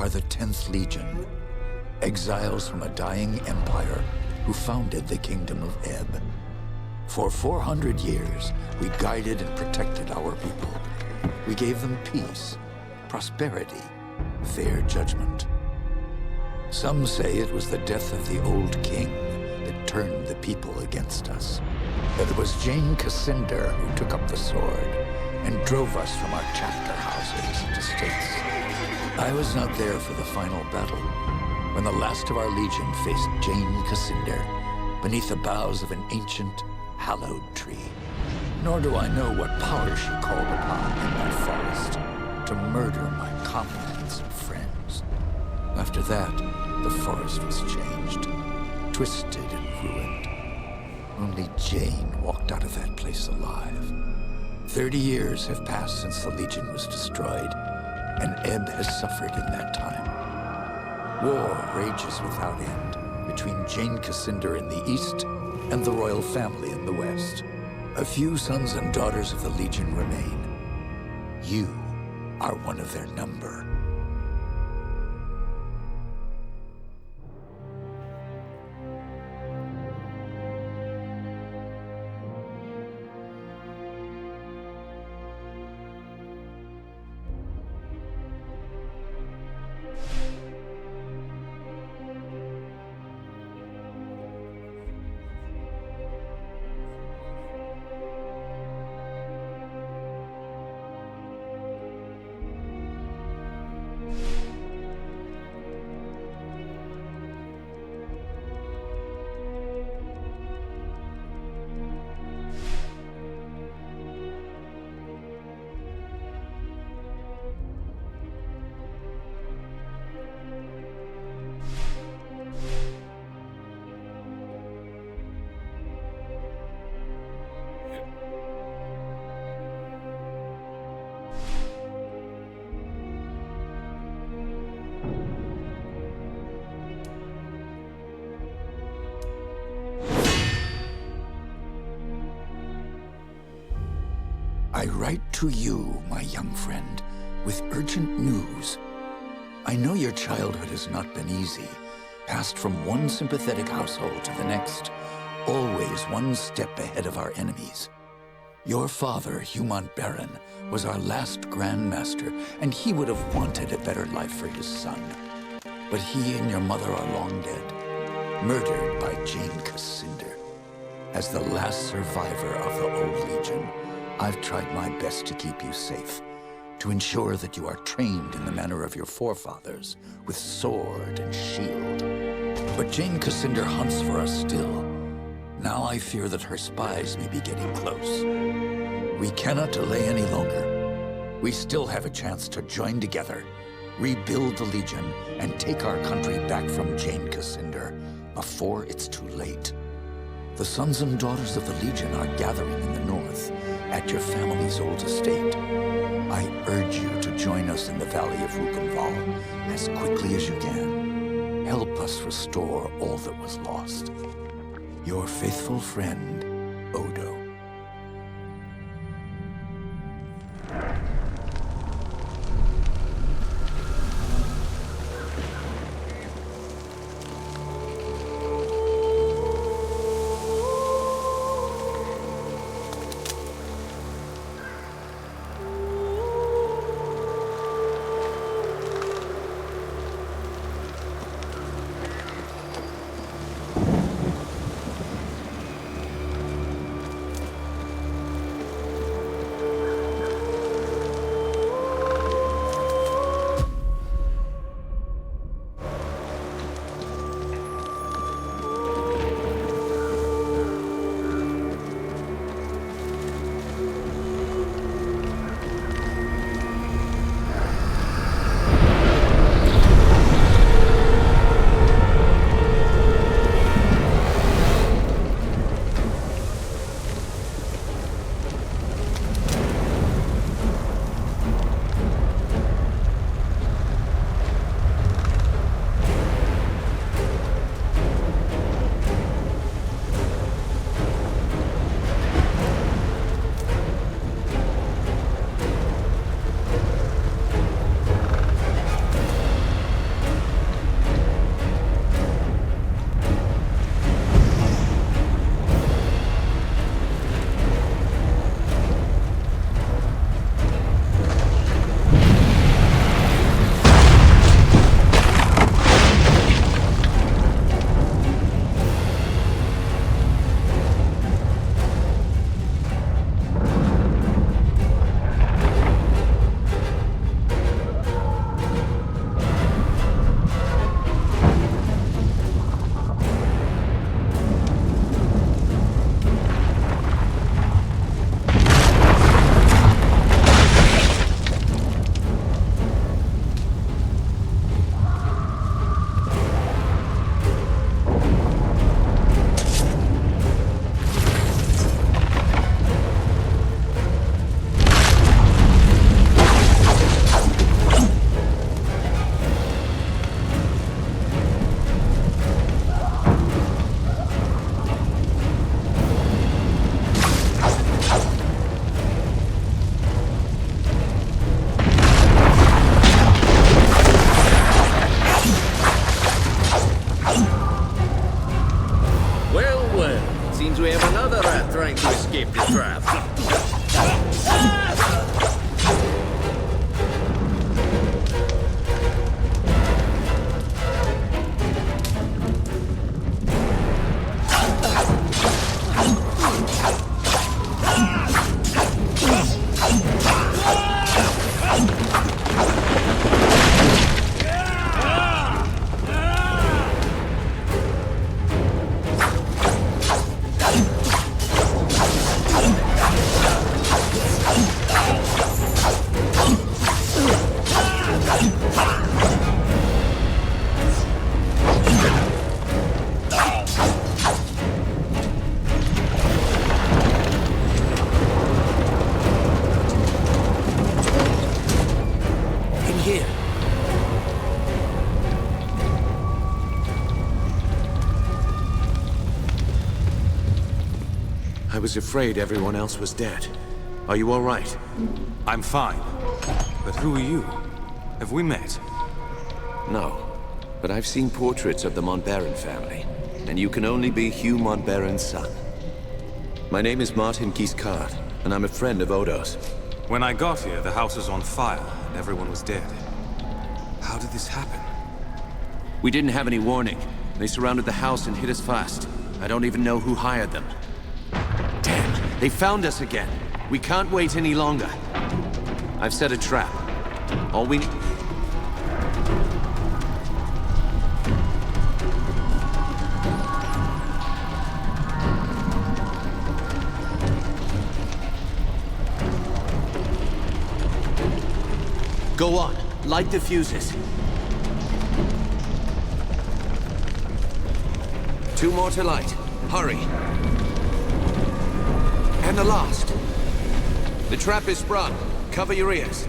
are the 10th Legion, exiles from a dying empire who founded the Kingdom of Ebb. For 400 years, we guided and protected our people. We gave them peace, prosperity, fair judgment. Some say it was the death of the old king that turned the people against us. That it was Jane Cassinder who took up the sword and drove us from our chapter houses and estates. I was not there for the final battle, when the last of our legion faced Jane Cassinder beneath the boughs of an ancient, hallowed tree. Nor do I know what power she called upon in that forest to murder my comrades and friends. After that, the forest was changed, twisted and ruined. Only Jane walked out of that place alive. 30 years have passed since the Legion was destroyed, and Ebb has suffered in that time. War rages without end between Jane Cassinder in the east and the royal family in the west. A few sons and daughters of the Legion remain. You are one of their number. I write to you, my young friend, with urgent news. I know your childhood has not been easy, passed from one sympathetic household to the next, always one step ahead of our enemies. Your father, Humont Baron, was our last Grand Master, and he would have wanted a better life for his son. But he and your mother are long dead, murdered by Jane Cassinder. As the last survivor of the old Legion, I've tried my best to keep you safe, to ensure that you are trained in the manner of your forefathers, with sword and shield. But Jane Cassinder hunts for us still. Now I fear that her spies may be getting close. We cannot delay any longer. We still have a chance to join together, rebuild the Legion, and take our country back from Jane Cassinder before it's too late. The sons and daughters of the Legion are gathering in the north, at your family's old estate. I urge you to join us in the Valley of Rukenval as quickly as you can. Help us restore all that was lost. Your faithful friend, Odo. Seems we have another rat trying to escape the trap. I was afraid everyone else was dead. Are you all right? I'm fine. But who are you? Have we met? No. But I've seen portraits of the Montbaron family, and you can only be Hugh Montbaron's son. My name is Martin Giscard, and I'm a friend of Odo's. When I got here, the house was on fire, and everyone was dead. How did this happen? We didn't have any warning. They surrounded the house and hit us fast. I don't even know who hired them. Damn, they found us again. We can't wait any longer. I've set a trap. All we need... Go on, light the fuses. 2 more to light. Hurry. And the last. The trap is sprung. Cover your ears.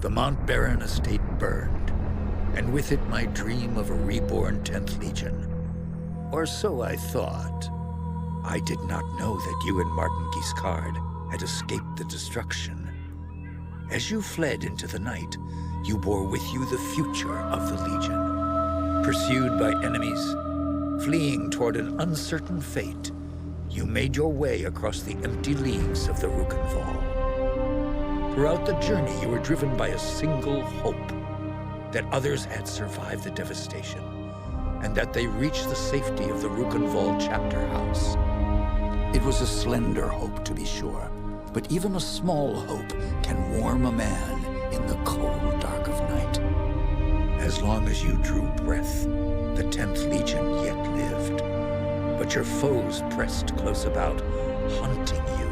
The Montbaron estate burned, and with it my dream of a reborn 10th Legion. Or so I thought. I did not know that you and Martin Giscard had escaped the destruction. As you fled into the night, you bore with you the future of the Legion. Pursued by enemies, fleeing toward an uncertain fate, you made your way across the empty leagues of the Rukenval. Throughout the journey, you were driven by a single hope, that others had survived the devastation, and that they reached the safety of the Rukenval chapter house. It was a slender hope, to be sure, but even a small hope can warm a man in the cold dark of night. As long as you drew breath, the 10th Legion yet lived, but your foes pressed close about, hunting you.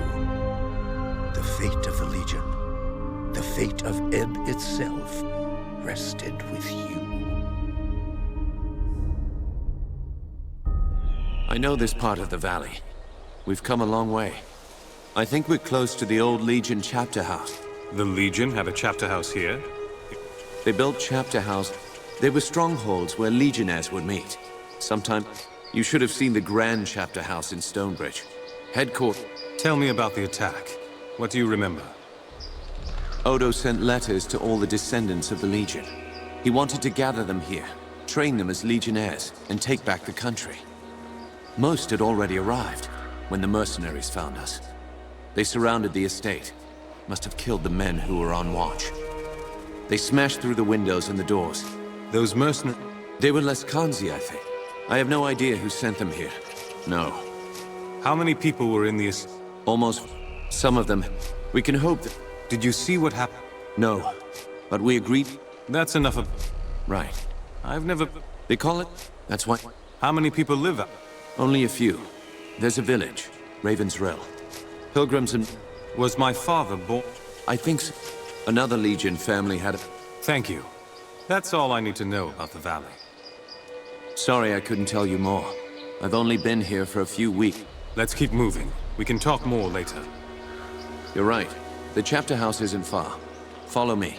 The fate of the Legion, the fate of Ebb itself, rested with you. I know this part of the valley. We've come a long way. I think we're close to the old Legion chapter house. The Legion have a chapter house here? They built chapter house. They were strongholds where legionnaires would meet. Sometime, you should have seen the grand chapter house in Stonebridge. Headquarters. Tell me about the attack. What do you remember? Odo sent letters to all the descendants of the Legion. He wanted to gather them here, train them as legionnaires, and take back the country. Most had already arrived when the mercenaries found us. They surrounded the estate. Must have killed the men who were on watch. They smashed through the windows and the doors. Those mercenaries... They were Leskanzi, I think. I have no idea who sent them here. No. How many people were in the estate? Almost. Some of them. We can hope that... Did you see what happened? No. But we agreed... That's enough of... Right. I've never... They call it? That's why... How many people live up? Only a few. There's a village, Raven's Rill. Pilgrims and... Was my father born? I think so. Another Legion family had a... Thank you. That's all I need to know about the valley. Sorry I couldn't tell you more. I've only been here for a few weeks. Let's keep moving. We can talk more later. You're right. The chapter house isn't far. Follow me.